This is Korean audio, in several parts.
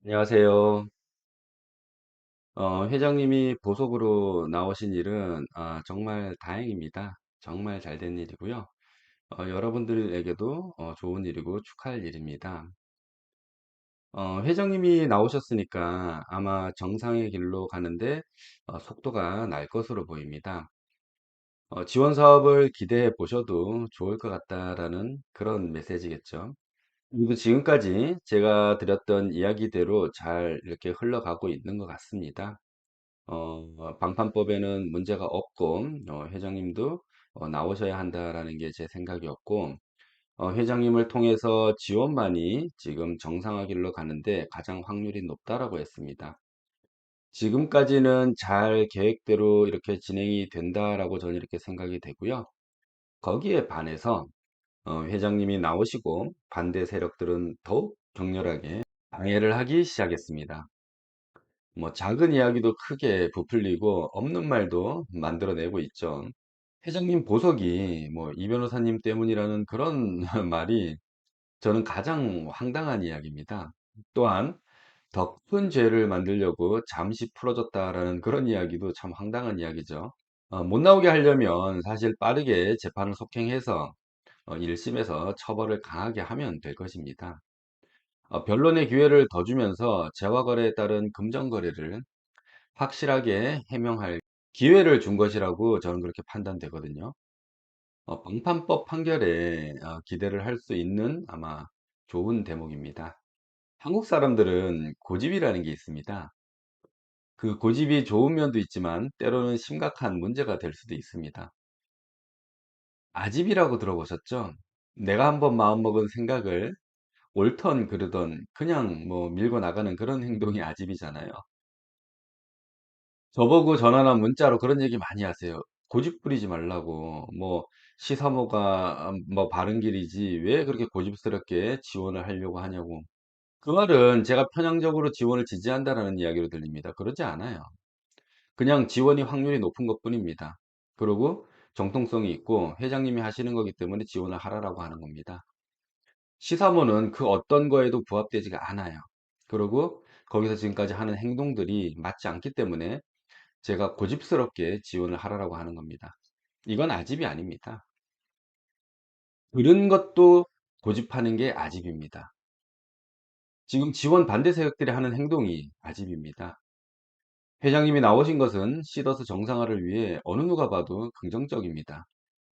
안녕하세요. 회장님이 보석으로 나오신 일은 정말 다행입니다. 정말 잘 된 일이고요. 여러분들에게도 좋은 일이고 축하할 일입니다. 회장님이 나오셨으니까 아마 정상의 길로 가는데 속도가 날 것으로 보입니다. 지원 사업을 기대해 보셔도 좋을 것 같다라는 그런 메시지겠죠. 그리고 지금까지 제가 드렸던 이야기대로 잘 이렇게 흘러가고 있는 것 같습니다. 방판법에는 문제가 없고 회장님도 나오셔야 한다라는 게 제 생각이었고, 회장님을 통해서 지원만이 지금 정상화 길로 가는데 가장 확률이 높다라고 했습니다. 지금까지는 잘 계획대로 이렇게 진행이 된다라고 저는 이렇게 생각이 되고요. 거기에 반해서 회장님이 나오시고 반대 세력들은 더욱 격렬하게 방해를 하기 시작했습니다. 뭐 작은 이야기도 크게 부풀리고 없는 말도 만들어내고 있죠. 회장님 보석이 뭐 이 변호사님 때문이라는 그런 말이 저는 가장 황당한 이야기입니다. 또한 더 큰 죄를 만들려고 잠시 풀어줬다라는 그런 이야기도 참 황당한 이야기죠. 못 나오게 하려면 사실 빠르게 재판을 속행해서 1심에서 처벌을 강하게 하면 될 것입니다. 변론의 기회를 더 주면서 재화거래에 따른 금전거래를 확실하게 해명할 기회를 준 것이라고 저는 그렇게 판단되거든요. 방판법 판결에 기대를 할 수 있는 아마 좋은 대목입니다. 한국 사람들은 고집이라는 게 있습니다. 그 고집이 좋은 면도 있지만 때로는 심각한 문제가 될 수도 있습니다. 아집이라고 들어보셨죠? 내가 한번 마음먹은 생각을 옳던 그르던 그냥 뭐 밀고 나가는 그런 행동이 아집이잖아요. 저보고 전화나 문자로 그런 얘기 많이 하세요. 고집 부리지 말라고. 뭐 시사모가 뭐 바른 길이지 왜 그렇게 고집스럽게 지원을 하려고 하냐고. 그 말은 제가 편향적으로 지원을 지지한다라는 이야기로 들립니다. 그러지 않아요. 그냥 지원이 확률이 높은 것뿐입니다. 그리고 정통성이 있고 회장님이 하시는 거기 때문에 지원을 하라라고 하는 겁니다. 시사모는 그 어떤 거에도 부합되지가 않아요. 그리고 거기서 지금까지 하는 행동들이 맞지 않기 때문에 제가 고집스럽게 지원을 하라고 하는 겁니다. 이건 아집이 아닙니다. 그런 것도 고집하는 게 아집입니다. 지금 지원 반대 세력들이 하는 행동이 아집입니다. 회장님이 나오신 것은 시더스 정상화를 위해 어느 누가 봐도 긍정적입니다.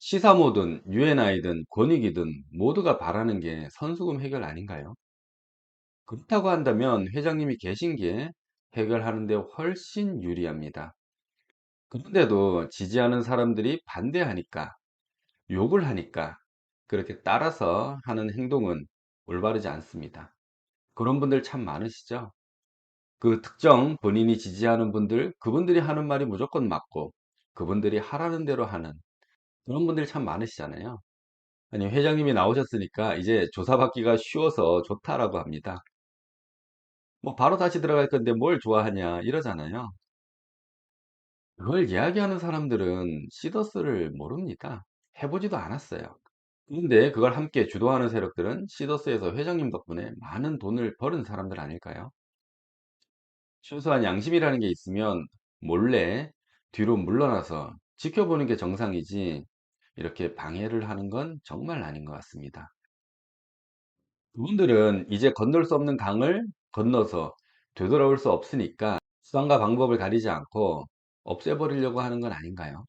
시사모든 UNI든 권익이든 모두가 바라는 게 선수금 해결 아닌가요? 그렇다고 한다면 회장님이 계신 게 해결하는 데 훨씬 유리합니다. 그런데도 지지하는 사람들이 반대하니까 욕을 하니까 그렇게 따라서 하는 행동은 올바르지 않습니다. 그런 분들 참 많으시죠? 그 특정 본인이 지지하는 분들, 그분들이 하는 말이 무조건 맞고 그분들이 하라는 대로 하는 그런 분들이 참 많으시잖아요. 아니, 회장님이 나오셨으니까 이제 조사받기가 쉬워서 좋다라고 합니다. 뭐 바로 다시 들어갈 건데 뭘 좋아하냐 이러잖아요. 그걸 이야기하는 사람들은 시더스를 모릅니다. 해보지도 않았어요. 그런데 그걸 함께 주도하는 세력들은 시더스에서 회장님 덕분에 많은 돈을 벌은 사람들 아닐까요? 최소한 양심이라는 게 있으면 몰래 뒤로 물러나서 지켜보는 게 정상이지 이렇게 방해를 하는 건 정말 아닌 것 같습니다. 그분들은 이제 건널 수 없는 강을 건너서 되돌아올 수 없으니까 수단과 방법을 가리지 않고 없애버리려고 하는 건 아닌가요?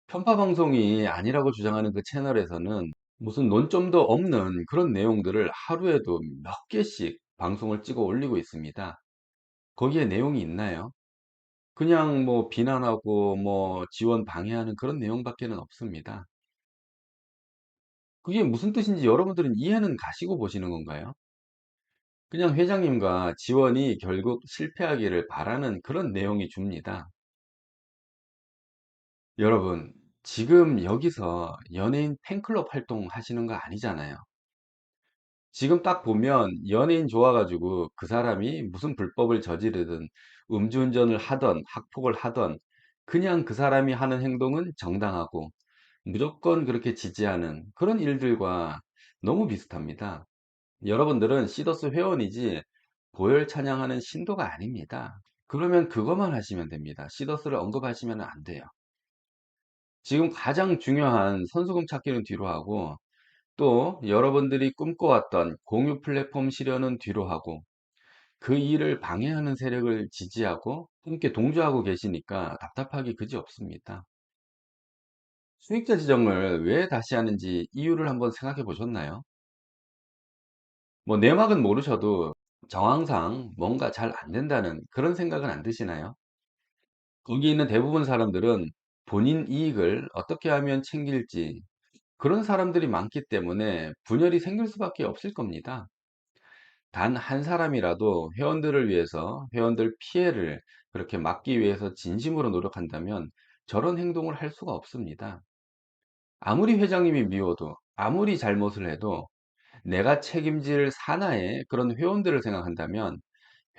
편파 방송이 아니라고 주장하는 그 채널에서는 무슨 논점도 없는 그런 내용들을 하루에도 몇 개씩 방송을 찍어 올리고 있습니다. 거기에 내용이 있나요? 그냥 뭐 비난하고 뭐 지원 방해하는 그런 내용밖에는 없습니다. 그게 무슨 뜻인지 여러분들은 이해는 가시고 보시는 건가요? 그냥 회장님과 지원이 결국 실패하기를 바라는 그런 내용이 줍니다. 여러분, 지금 여기서 연예인 팬클럽 활동 하시는 거 아니잖아요. 지금 딱 보면 연예인 좋아가지고 그 사람이 무슨 불법을 저지르든 음주운전을 하던 학폭을 하던 그냥 그 사람이 하는 행동은 정당하고 무조건 그렇게 지지하는 그런 일들과 너무 비슷합니다. 여러분들은 시더스 회원이지 고열 찬양하는 신도가 아닙니다. 그러면 그것만 하시면 됩니다. 시더스를 언급하시면 안 돼요. 지금 가장 중요한 선수금 찾기는 뒤로 하고 또 여러분들이 꿈꿔왔던 공유 플랫폼 실현은 뒤로 하고 그 일을 방해하는 세력을 지지하고 함께 동조하고 계시니까 답답하기 그지 없습니다. 수익자 지정을 왜 다시 하는지 이유를 한번 생각해 보셨나요? 뭐 내막은 모르셔도 정황상 뭔가 잘 안 된다는 그런 생각은 안 드시나요? 거기 있는 대부분 사람들은 본인 이익을 어떻게 하면 챙길지 그런 사람들이 많기 때문에 분열이 생길 수밖에 없을 겁니다. 단 한 사람이라도 회원들을 위해서 회원들 피해를 그렇게 막기 위해서 진심으로 노력한다면 저런 행동을 할 수가 없습니다. 아무리 회장님이 미워도 아무리 잘못을 해도 내가 책임질 산하의 그런 회원들을 생각한다면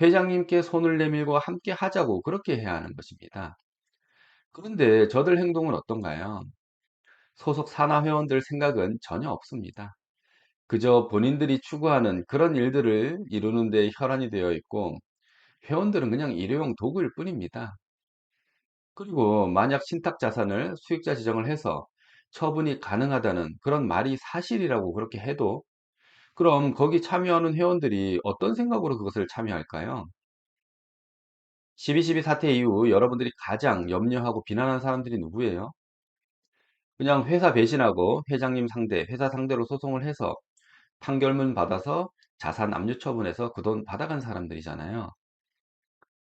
회장님께 손을 내밀고 함께 하자고 그렇게 해야 하는 것입니다. 그런데 저들 행동은 어떤가요? 소속 산하 회원들 생각은 전혀 없습니다. 그저 본인들이 추구하는 그런 일들을 이루는 데 혈안이 되어 있고 회원들은 그냥 일회용 도구일 뿐입니다. 그리고 만약 신탁 자산을 수익자 지정을 해서 처분이 가능하다는 그런 말이 사실이라고 그렇게 해도 그럼 거기 참여하는 회원들이 어떤 생각으로 그것을 참여할까요? 12.12 사태 이후 여러분들이 가장 염려하고 비난한 사람들이 누구예요? 그냥 회사 배신하고 회장님 상대, 회사 상대로 소송을 해서 판결문 받아서 자산 압류 처분해서 그 돈 받아간 사람들이잖아요.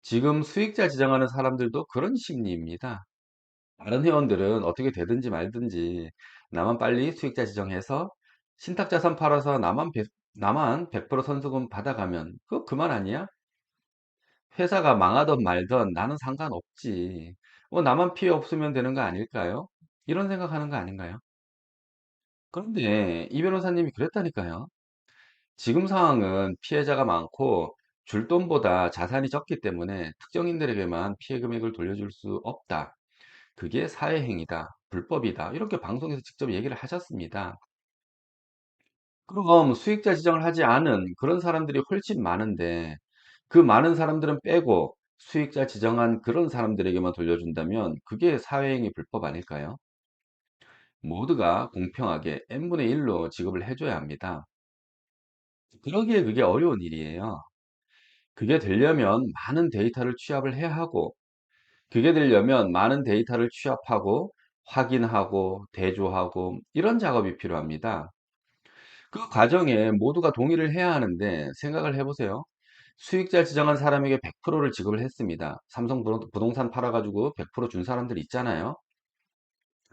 지금 수익자 지정하는 사람들도 그런 심리입니다. 다른 회원들은 어떻게 되든지 말든지 나만 빨리 수익자 지정해서 신탁자산 팔아서 나만 100% 선수금 받아가면 그거 그만 아니야? 회사가 망하든 말든 나는 상관없지. 나만 피해 없으면 되는 거 아닐까요? 이런 생각하는 거 아닌가요? 그런데 이 변호사님이 그랬다니까요. 지금 상황은 피해자가 많고 줄 돈보다 자산이 적기 때문에 특정인들에게만 피해 금액을 돌려줄 수 없다. 그게 사회행위다. 불법이다. 이렇게 방송에서 직접 얘기를 하셨습니다. 그럼 수익자 지정을 하지 않은 그런 사람들이 훨씬 많은데 그 많은 사람들은 빼고 수익자 지정한 그런 사람들에게만 돌려준다면 그게 사회행위 불법 아닐까요? 모두가 공평하게 n분의 1로 지급을 해줘야 합니다. 그러기에 그게 어려운 일이에요. 그게 되려면 많은 데이터를 취합을 해야 하고 그게 되려면 많은 데이터를 취합하고 확인하고 대조하고 이런 작업이 필요합니다. 그 과정에 모두가 동의를 해야 하는데 생각을 해보세요. 수익자 지정한 사람에게 100%를 지급을 했습니다. 삼성 부동산 팔아가지고 100%준 사람들 있잖아요.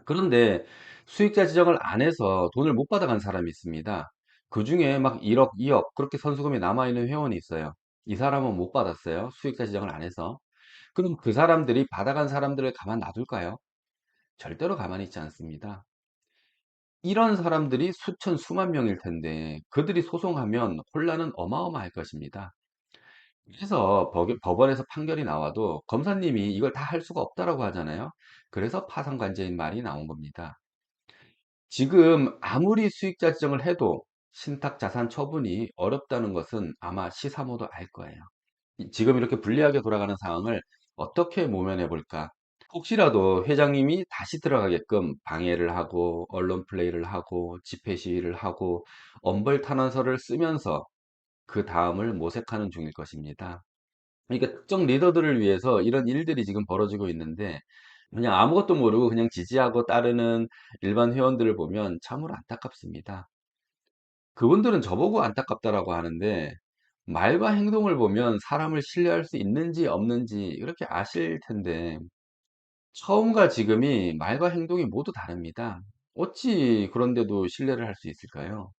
그런데 수익자 지정을 안 해서 돈을 못 받아간 사람이 있습니다. 그 중에 막 1억, 2억 그렇게 선수금이 남아있는 회원이 있어요. 이 사람은 못 받았어요. 수익자 지정을 안 해서. 그럼 그 사람들이 받아간 사람들을 가만 놔둘까요? 절대로 가만히 있지 않습니다. 이런 사람들이 수천, 수만 명일 텐데 그들이 소송하면 혼란은 어마어마할 것입니다. 그래서 법원에서 판결이 나와도 검사님이 이걸 다 할 수가 없다라고 하잖아요. 그래서 파상관제인 말이 나온 겁니다. 지금 아무리 수익자 지정을 해도 신탁자산 처분이 어렵다는 것은 아마 시사모도 알 거예요. 지금 이렇게 불리하게 돌아가는 상황을 어떻게 모면해 볼까? 혹시라도 회장님이 다시 들어가게끔 방해를 하고 언론 플레이를 하고 집회 시위를 하고 엄벌 탄원서를 쓰면서 그 다음을 모색하는 중일 것입니다. 그러니까 특정 리더들을 위해서 이런 일들이 지금 벌어지고 있는데 그냥 아무것도 모르고 그냥 지지하고 따르는 일반 회원들을 보면 참으로 안타깝습니다. 그분들은 저보고 안타깝다라고 하는데 말과 행동을 보면 사람을 신뢰할 수 있는지 없는지 이렇게 아실 텐데 처음과 지금이 말과 행동이 모두 다릅니다. 어찌 그런데도 신뢰를 할 수 있을까요?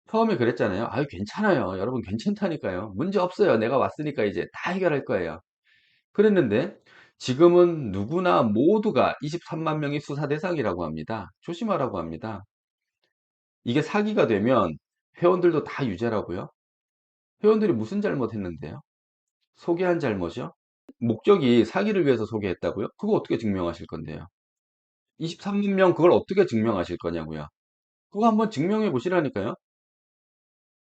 처음에 그랬잖아요. 아유, 괜찮아요. 여러분 괜찮다니까요. 문제 없어요. 내가 왔으니까 이제 다 해결할 거예요. 그랬는데 지금은 누구나 모두가 23만 명이 수사 대상이라고 합니다. 조심하라고 합니다. 이게 사기가 되면 회원들도 다 유죄라고요? 회원들이 무슨 잘못했는데요? 소개한 잘못이요? 목적이 사기를 위해서 소개했다고요? 그거 어떻게 증명하실 건데요? 23만 명 그걸 어떻게 증명하실 거냐고요? 그거 한번 증명해 보시라니까요.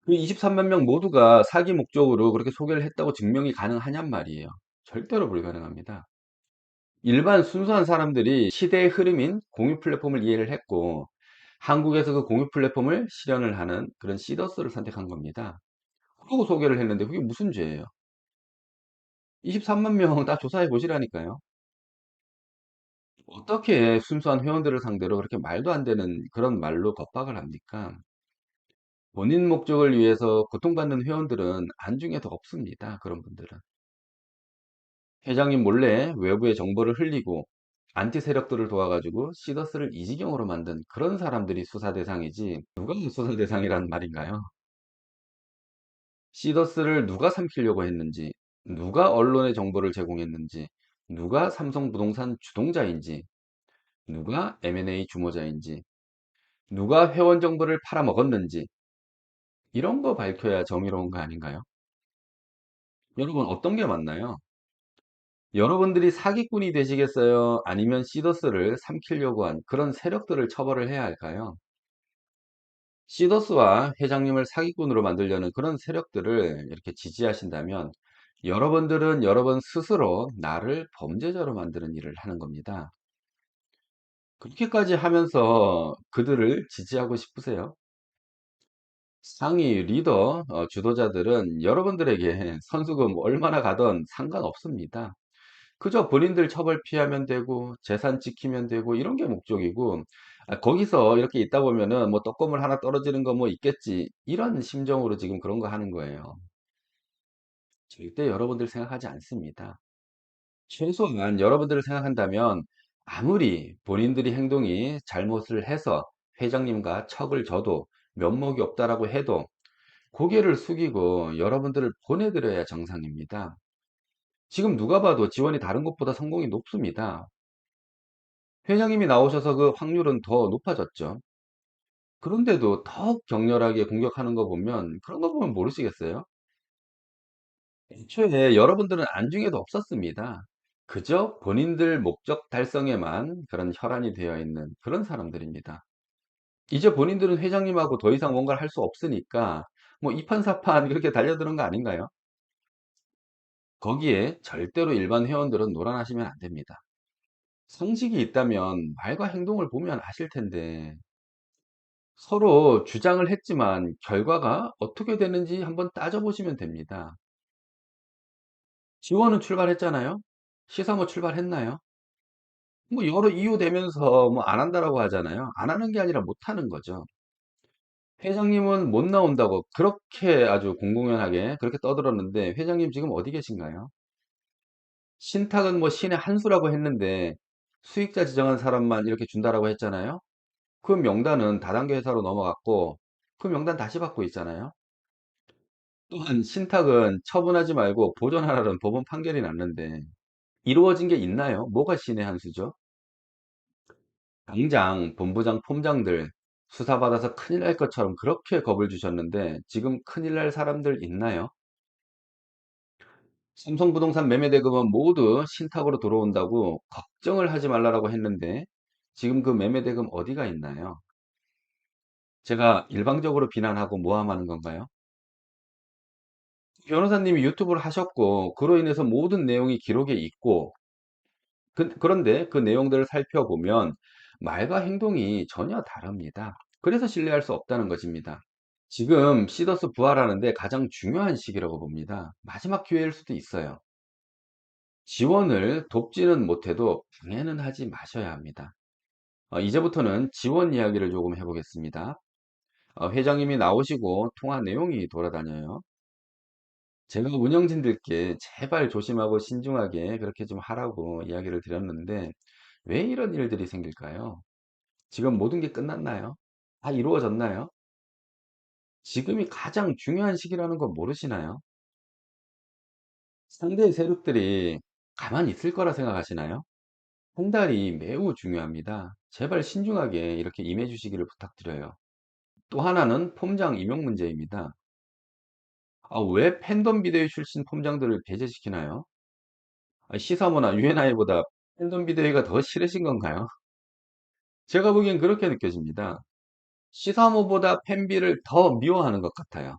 그 23만 명 모두가 사기 목적으로 그렇게 소개를 했다고 증명이 가능하냔 말이에요. 절대로 불가능합니다. 일반 순수한 사람들이 시대의 흐름인 공유 플랫폼을 이해를 했고 한국에서 그 공유 플랫폼을 실현을 하는 그런 시더스를 선택한 겁니다. 그러고 소개를 했는데 그게 무슨 죄예요? 23만 명 다 조사해 보시라니까요. 어떻게 순수한 회원들을 상대로 그렇게 말도 안 되는 그런 말로 겁박을 합니까? 본인 목적을 위해서 고통받는 회원들은 안중에 더 없습니다. 그런 분들은. 회장님 몰래 외부의 정보를 흘리고 안티 세력들을 도와가지고 시더스를 이 지경으로 만든 그런 사람들이 수사 대상이지 누가 수사 대상이란 말인가요? 시더스를 누가 삼키려고 했는지, 누가 언론에 정보를 제공했는지, 누가 삼성부동산 주동자인지, 누가 M&A 주모자인지, 누가 회원 정보를 팔아먹었는지 이런 거 밝혀야 정의로운 거 아닌가요? 여러분 어떤 게 맞나요? 여러분들이 사기꾼이 되시겠어요? 아니면 시더스를 삼키려고 한 그런 세력들을 처벌을 해야 할까요? 시더스와 회장님을 사기꾼으로 만들려는 그런 세력들을 이렇게 지지하신다면 여러분들은 여러분 스스로 나를 범죄자로 만드는 일을 하는 겁니다. 그렇게까지 하면서 그들을 지지하고 싶으세요? 상위 리더, 주도자들은 여러분들에게 선수금 얼마나 가던 상관없습니다. 그저 본인들 처벌 피하면 되고 재산 지키면 되고 이런 게 목적이고 거기서 이렇게 있다 보면은 뭐 떡고물 하나 떨어지는 거 뭐 있겠지 이런 심정으로 지금 그런 거 하는 거예요. 절대 여러분들 생각하지 않습니다. 최소한 여러분들을 생각한다면 아무리 본인들이 행동이 잘못을 해서 회장님과 척을 져도 면목이 없다라고 해도 고개를 숙이고 여러분들을 보내드려야 정상입니다. 지금 누가 봐도 지원이 다른 곳보다 성공이 높습니다. 회장님이 나오셔서 그 확률은 더 높아졌죠. 그런데도 더욱 격렬하게 공격하는 거 보면 그런 거 보면 모르시겠어요? 애초에 여러분들은 안중에도 없었습니다. 그저 본인들 목적 달성에만 그런 혈안이 되어 있는 그런 사람들입니다. 이제 본인들은 회장님하고 더 이상 뭔가를 할 수 없으니까 뭐 이판사판 그렇게 달려드는 거 아닌가요? 거기에 절대로 일반 회원들은 놀아나시면 안 됩니다. 상식이 있다면 말과 행동을 보면 아실 텐데 서로 주장을 했지만 결과가 어떻게 되는지 한번 따져보시면 됩니다. 지원은 출발했잖아요. 시사모 출발했나요? 뭐 여러 이유 대면서 뭐 안 한다라고 하잖아요. 안 하는 게 아니라 못 하는 거죠. 회장님은 못 나온다고 그렇게 아주 공공연하게 그렇게 떠들었는데 회장님 지금 어디 계신가요? 신탁은 뭐 신의 한 수라고 했는데 수익자 지정한 사람만 이렇게 준다라고 했잖아요. 그 명단은 다단계 회사로 넘어갔고 그 명단 다시 받고 있잖아요. 또한 신탁은 처분하지 말고 보존하라는 법원 판결이 났는데 이루어진 게 있나요? 뭐가 신의 한 수죠? 당장 본부장 폼장들 수사받아서 큰일 날 것처럼 그렇게 겁을 주셨는데 지금 큰일 날 사람들 있나요? 삼성부동산 매매대금은 모두 신탁으로 들어온다고 걱정을 하지 말라고 했는데 지금 그 매매대금 어디가 있나요? 제가 일방적으로 비난하고 모함하는 건가요? 변호사님이 유튜브를 하셨고 그로 인해서 모든 내용이 기록에 있고 그런데 그 내용들을 살펴보면 말과 행동이 전혀 다릅니다. 그래서 신뢰할 수 없다는 것입니다. 지금 시더스 부활하는데 가장 중요한 시기라고 봅니다. 마지막 기회일 수도 있어요. 지원을 돕지는 못해도 방해는 하지 마셔야 합니다. 이제부터는 지원 이야기를 조금 해보겠습니다. 회장님이 나오시고 통화 내용이 돌아다녀요. 제가 운영진들께 제발 조심하고 신중하게 그렇게 좀 하라고 이야기를 드렸는데 왜 이런 일들이 생길까요? 지금 모든 게 끝났나요? 다 이루어졌나요? 지금이 가장 중요한 시기라는 거 모르시나요? 상대의 세력들이 가만히 있을 거라 생각하시나요? 한 달이 매우 중요합니다. 제발 신중하게 이렇게 임해 주시기를 부탁드려요. 또 하나는 폼장 임용 문제입니다. 왜 팬덤 비대위 출신 폼장들을 배제시키나요? 시사모나 UNI보다 팬덤 비대위가 더 싫으신 건가요? 제가 보기엔 그렇게 느껴집니다. 시사모보다 팬비를 더 미워하는 것 같아요.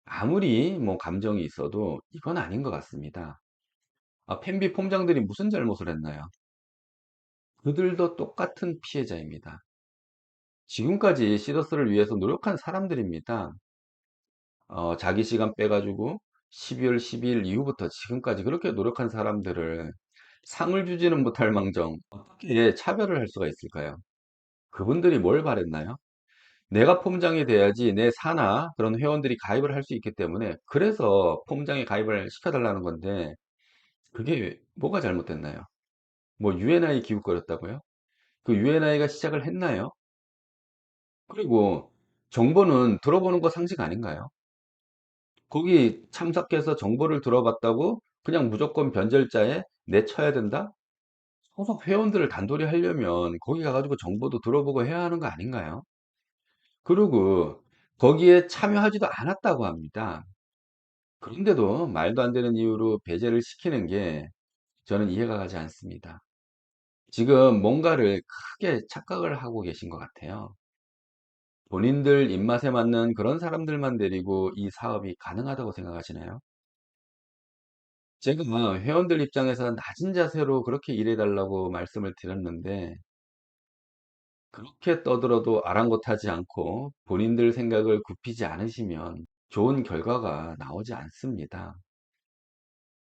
아무리 뭐 감정이 있어도 이건 아닌 것 같습니다. 펜비 폼장들이 무슨 잘못을 했나요? 그들도 똑같은 피해자입니다. 지금까지 시더스를 위해서 노력한 사람들입니다. 자기 시간 빼가지고 12월 12일 이후부터 지금까지 그렇게 노력한 사람들을 상을 주지는 못할 망정 어떻게 차별을 할 수가 있을까요? 그분들이 뭘 바랬나요? 내가 폼장이 돼야지 내 사나 그런 회원들이 가입을 할 수 있기 때문에 그래서 폼장에 가입을 시켜달라는 건데 그게 뭐가 잘못됐나요? 뭐 UNI 기웃거렸다고요? 그 UNI가 시작을 했나요? 그리고 정보는 들어보는 거 상식 아닌가요? 거기 참석해서 정보를 들어봤다고 그냥 무조건 변절자에 내쳐야 된다? 소속 회원들을 단돌이 하려면 거기 가가지고 정보도 들어보고 해야 하는 거 아닌가요? 그리고 거기에 참여하지도 않았다고 합니다. 그런데도 말도 안 되는 이유로 배제를 시키는 게 저는 이해가 가지 않습니다. 지금 뭔가를 크게 착각을 하고 계신 것 같아요. 본인들 입맛에 맞는 그런 사람들만 데리고 이 사업이 가능하다고 생각하시나요? 제가 회원들 입장에서 낮은 자세로 그렇게 일해달라고 말씀을 드렸는데 그렇게 떠들어도 아랑곳하지 않고 본인들 생각을 굽히지 않으시면 좋은 결과가 나오지 않습니다.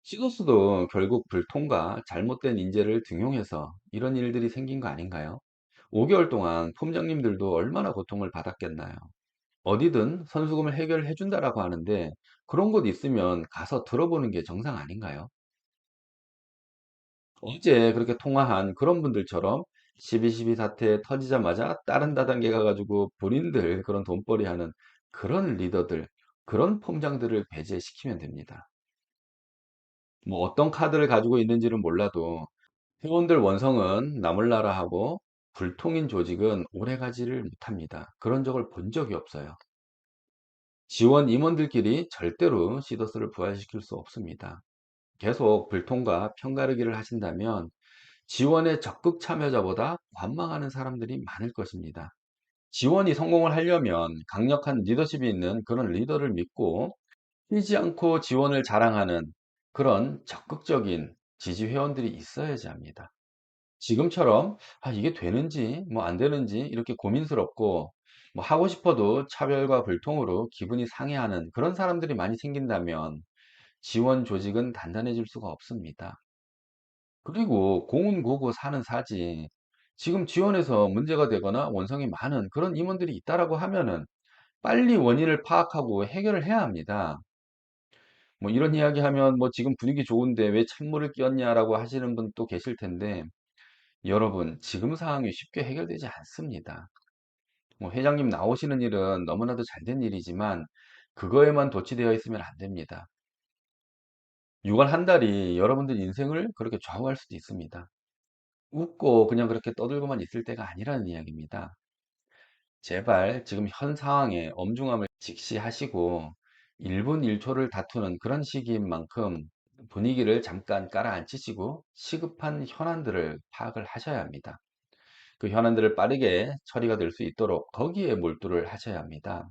시도수도 결국 불통과 잘못된 인재를 등용해서 이런 일들이 생긴 거 아닌가요? 5개월 동안 폼장님들도 얼마나 고통을 받았겠나요? 어디든 선수금을 해결해 준다라고 하는데 그런 곳 있으면 가서 들어보는 게 정상 아닌가요? 어제 그렇게 통화한 그런 분들처럼 12.12 사태 터지자마자 다른 다단계 가가지고 본인들 그런 돈벌이 하는 그런 리더들, 그런 폼장들을 배제시키면 됩니다. 뭐 어떤 카드를 가지고 있는지는 몰라도 회원들 원성은 나몰라라 하고 불통인 조직은 오래가지를 못합니다. 그런 적을 본 적이 없어요. 지원 임원들끼리 절대로 시더스를 부활시킬 수 없습니다. 계속 불통과 편가르기를 하신다면 지원에 적극 참여자보다 관망하는 사람들이 많을 것입니다. 지원이 성공을 하려면 강력한 리더십이 있는 그런 리더를 믿고 뛰지 않고 지원을 자랑하는 그런 적극적인 지지 회원들이 있어야지 합니다. 지금처럼 이게 되는지 뭐 안 되는지 이렇게 고민스럽고 뭐 하고 싶어도 차별과 불통으로 기분이 상해하는 그런 사람들이 많이 생긴다면 지원 조직은 단단해질 수가 없습니다. 그리고 공은 고고 사는 사지. 지금 지원에서 문제가 되거나 원성이 많은 그런 임원들이 있다라고 하면은 빨리 원인을 파악하고 해결을 해야 합니다. 뭐 이런 이야기 하면 뭐 지금 분위기 좋은데 왜 찬물을 끼얹냐라고 하시는 분 또 계실 텐데 여러분 지금 상황이 쉽게 해결되지 않습니다. 뭐 회장님 나오시는 일은 너무나도 잘 된 일이지만 그거에만 도취되어 있으면 안 됩니다. 6월 한 달이 여러분들 인생을 그렇게 좌우할 수도 있습니다. 웃고 그냥 그렇게 떠들고만 있을 때가 아니라는 이야기입니다. 제발 지금 현 상황에 엄중함을 직시하시고 1분 1초를 다투는 그런 시기인 만큼 분위기를 잠깐 깔아앉히시고 시급한 현안들을 파악을 하셔야 합니다. 그 현안들을 빠르게 처리가 될 수 있도록 거기에 몰두를 하셔야 합니다.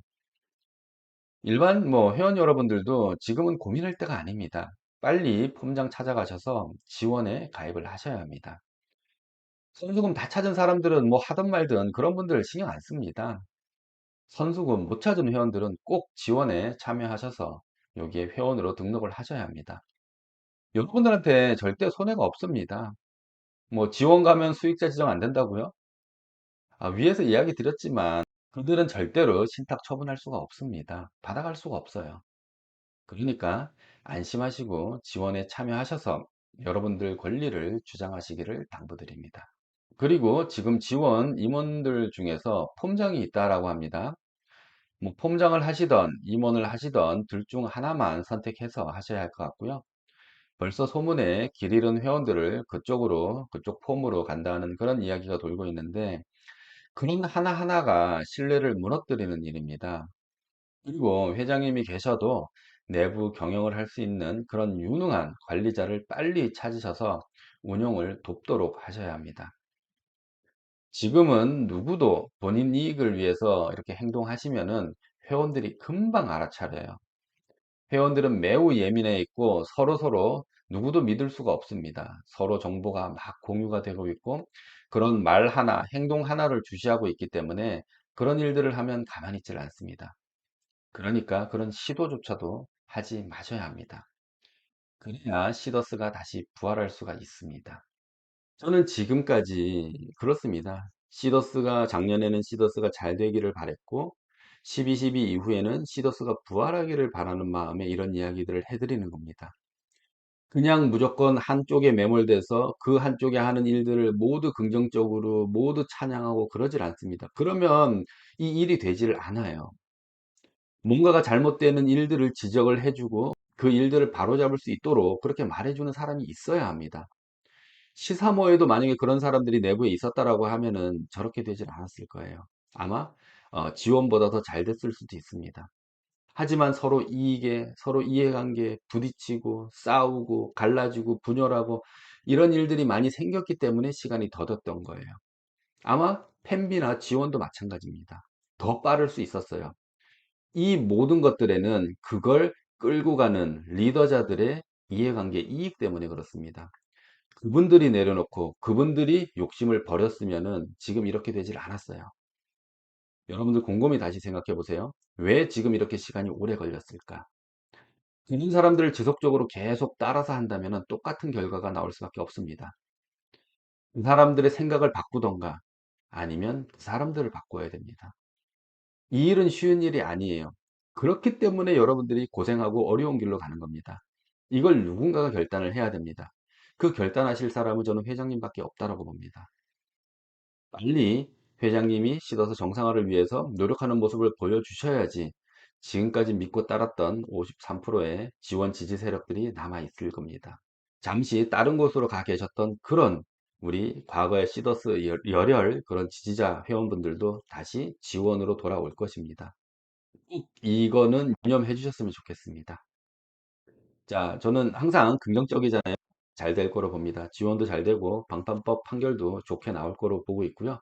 일반 뭐 회원 여러분들도 지금은 고민할 때가 아닙니다. 빨리 폼장 찾아가셔서 지원에 가입을 하셔야 합니다. 선수금 다 찾은 사람들은 뭐 하든 말든 그런 분들 신경 안 씁니다. 선수금 못 찾은 회원들은 꼭 지원에 참여하셔서 여기에 회원으로 등록을 하셔야 합니다. 여러분들한테 절대 손해가 없습니다. 뭐 지원 가면 수익자 지정 안 된다고요? 위에서 이야기 드렸지만 그들은 절대로 신탁 처분할 수가 없습니다. 받아갈 수가 없어요. 그러니까 안심하시고 지원에 참여하셔서 여러분들 권리를 주장하시기를 당부드립니다. 그리고 지금 지원 임원들 중에서 폼장이 있다라고 합니다. 뭐 폼장을 하시던 임원을 하시던 둘 중 하나만 선택해서 하셔야 할 것 같고요. 벌써 소문에 길 잃은 회원들을 그쪽으로 그쪽 폼으로 간다는 그런 이야기가 돌고 있는데 그런 하나하나가 신뢰를 무너뜨리는 일입니다. 그리고 회장님이 계셔도 내부 경영을 할 수 있는 그런 유능한 관리자를 빨리 찾으셔서 운영을 돕도록 하셔야 합니다. 지금은 누구도 본인 이익을 위해서 이렇게 행동하시면은 회원들이 금방 알아차려요. 회원들은 매우 예민해 있고 서로서로 누구도 믿을 수가 없습니다. 서로 정보가 막 공유가 되고 있고 그런 말 하나, 행동 하나를 주시하고 있기 때문에 그런 일들을 하면 가만히 있질 않습니다. 그러니까 그런 시도조차도 하지 마셔야 합니다. 그래야 시더스가 다시 부활할 수가 있습니다. 저는 지금까지 그렇습니다. 작년에는 시더스가 잘 되기를 바랬고, 12.12 이후에는 시더스가 부활하기를 바라는 마음에 이런 이야기들을 해드리는 겁니다. 그냥 무조건 한쪽에 매몰돼서 그 한쪽에 하는 일들을 모두 긍정적으로 모두 찬양하고 그러질 않습니다. 그러면 이 일이 되지를 않아요. 뭔가가 잘못되는 일들을 지적을 해주고 그 일들을 바로잡을 수 있도록 그렇게 말해주는 사람이 있어야 합니다. 시사모에도 만약에 그런 사람들이 내부에 있었다라고 하면은 저렇게 되질 않았을 거예요. 아마 지원보다 더 잘 됐을 수도 있습니다. 하지만 서로 이해관계 부딪히고 싸우고 갈라지고 분열하고 이런 일들이 많이 생겼기 때문에 시간이 더뎠던 거예요. 아마 펜비나 지원도 마찬가지입니다. 더 빠를 수 있었어요. 이 모든 것들에는 그걸 끌고 가는 리더자들의 이해관계 이익 때문에 그렇습니다. 그분들이 내려놓고 그분들이 욕심을 버렸으면은 지금 이렇게 되질 않았어요. 여러분들 곰곰이 다시 생각해 보세요. 왜 지금 이렇게 시간이 오래 걸렸을까? 그런 사람들을 지속적으로 계속 따라서 한다면은 똑같은 결과가 나올 수밖에 없습니다. 그 사람들의 생각을 바꾸던가 아니면 그 사람들을 바꿔야 됩니다. 이 일은 쉬운 일이 아니에요. 그렇기 때문에 여러분들이 고생하고 어려운 길로 가는 겁니다. 이걸 누군가가 결단을 해야 됩니다. 그 결단하실 사람은 저는 회장님밖에 없다라고 봅니다. 빨리 회장님이 시더스 정상화를 위해서 노력하는 모습을 보여주셔야지 지금까지 믿고 따랐던 53%의 지원 지지 세력들이 남아 있을 겁니다. 잠시 다른 곳으로 가 계셨던 그런 우리 과거의 시더스 열혈 그런 지지자 회원분들도 다시 지원으로 돌아올 것입니다. 꼭 이거는 유념해 주셨으면 좋겠습니다. 자, 저는 항상 긍정적이잖아요. 잘 될 거로 봅니다. 지원도 잘 되고 방탄법 판결도 좋게 나올 거로 보고 있고요.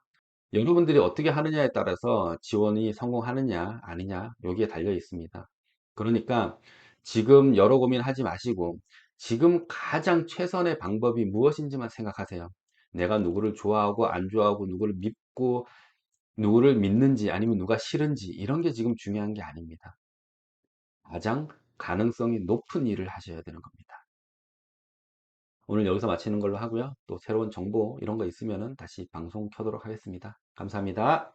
여러분들이 어떻게 하느냐에 따라서 지원이 성공하느냐 아니냐 여기에 달려 있습니다. 그러니까 지금 여러 고민하지 마시고 지금 가장 최선의 방법이 무엇인지만 생각하세요. 내가 누구를 좋아하고 안 좋아하고 누구를 믿고 누구를 믿는지 아니면 누가 싫은지 이런 게 지금 중요한 게 아닙니다. 가장 가능성이 높은 일을 하셔야 되는 겁니다. 오늘 여기서 마치는 걸로 하고요. 또 새로운 정보 이런 거 있으면 다시 방송 켜도록 하겠습니다. 감사합니다.